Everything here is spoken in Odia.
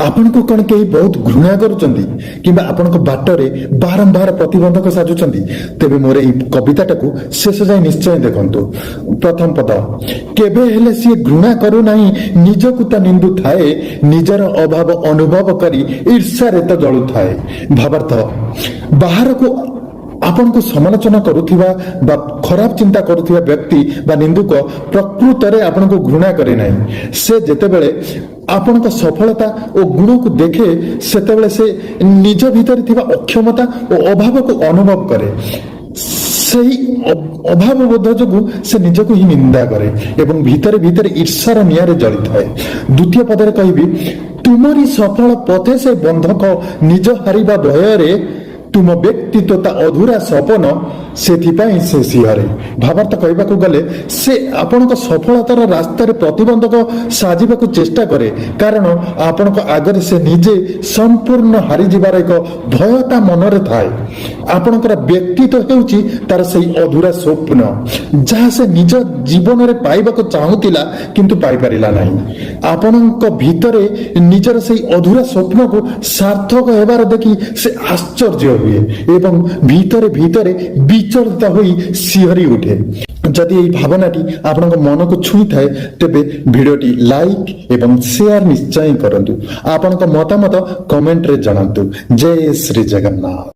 ଆପଣଙ୍କୁ କ'ଣ କେହି ବହୁତ ଘୃଣା କରୁଛନ୍ତି କିମ୍ବା ଆପଣଙ୍କ ବାଟରେ ବାରମ୍ବାର ପ୍ରତିବନ୍ଧକ ସାଜୁଛନ୍ତି? ତେବେ ମୋର ଏହି କବିତାଟାକୁ ଶେଷ ଯାଏ ନିଶ୍ଚୟ ଦେଖନ୍ତୁ। ପ୍ରଥମ ପଦ, କେବେ ହେଲେ ସିଏ ଘୃଣା କରୁନାହିଁ ନିଜକୁ ତ ନିନ୍ଦୁଥାଏ, ନିଜର ଅଭାବ ଅନୁଭବ କରି ଈର୍ଷାରେ ତ ଜଳୁଥାଏ। ଭାବାର୍ଥ, ବାହାରକୁ ଆପଣଙ୍କୁ ସମାଲୋଚନା କରୁଥିବା ବା ଖରାପ ଚିନ୍ତା କରୁଥିବା ବ୍ୟକ୍ତି ବା ନିନ୍ଦୁକ ପ୍ରକୃତରେ ଆପଣଙ୍କୁ ଘୃଣା କରେ ନାହିଁ। ସେ ଯେତେବେଳେ ଆପଣଙ୍କ ସଫଳତା ଓ ଗୁଣକୁ ଦେଖେ ସେତେବେଳେ ସେ ନିଜ ଭିତରେ ଥିବା ଅକ୍ଷମତା ଓ ଅଭାବକୁ ଅନୁଭବ କରେ। ସେହି ଅଭାବ ବୋଧ ଯୋଗୁଁ ସେ ନିଜକୁ ହିଁ ନିନ୍ଦା କରେ ଏବଂ ଭିତରେ ଭିତରେ ଈର୍ଷାର ନିଆଁରେ ଜଳିଥାଏ। ଦ୍ୱିତୀୟ ପଦରେ କହିବି, ତୁମରି ସଫଳ ପଥେ ସେ ବନ୍ଧକ ନିଜ ହାରିବା ଭୟରେ, ତୁମ ବ୍ୟକ୍ତିତ୍ୱ ତା ଅଧୁରା ସପନ ସେଥିପାଇଁ ସେ ଶିହରେ। ଭାବାର୍ଥ କହିବାକୁ ଗଲେ ସେ ଆପଣଙ୍କ ସଫଳତାର ରାସ୍ତାରେ ପ୍ରତିବନ୍ଧକ ସାଜିବାକୁ ଚେଷ୍ଟା କରେ, କାରଣ ଆପଣଙ୍କ ଆଗରେ ସେ ନିଜେ ସମ୍ପୂର୍ଣ୍ଣ ହାରିଯିବାର ଏକ ଭୟ ତା ମନରେ ଥାଏ। ଆପଣଙ୍କର ବ୍ୟକ୍ତିତ୍ୱ ହେଉଛି ତାର ସେଇ ଅଧୁରା ସ୍ୱପ୍ନ, ଯାହା ସେ ନିଜ ଜୀବନରେ ପାଇବାକୁ ଚାହୁଁଥିଲା କିନ୍ତୁ ପାଇପାରିଲା ନାହିଁ। ଆପଣଙ୍କ ଭିତରେ ନିଜର ସେଇ ଅଧୁରା ସ୍ୱପ୍ନକୁ ସାର୍ଥକ ହେବାର ଦେଖି ସେ ଆଶ୍ଚର୍ଯ୍ୟ ହୁଏ ଏବଂ ଭିତରେ ଭିତରେ ବିଚଳିତ ହୋଇ ଶିହରି ଉଠେ। ଯଦି ଏହି ଭାବନାଟି ଆପଣଙ୍କ ମନକୁ ଛୁଇଁଥାଏ ତେବେ ଭିଡ଼ିଓଟି ଲାଇକ୍ ଏବଂ ସେୟାର ନିଶ୍ଚୟ କରନ୍ତୁ। ଆପଣଙ୍କ ମତାମତ କମେଣ୍ଟରେ ଜଣାନ୍ତୁ। ଜୟ ଶ୍ରୀ ଜଗନ୍ନାଥ।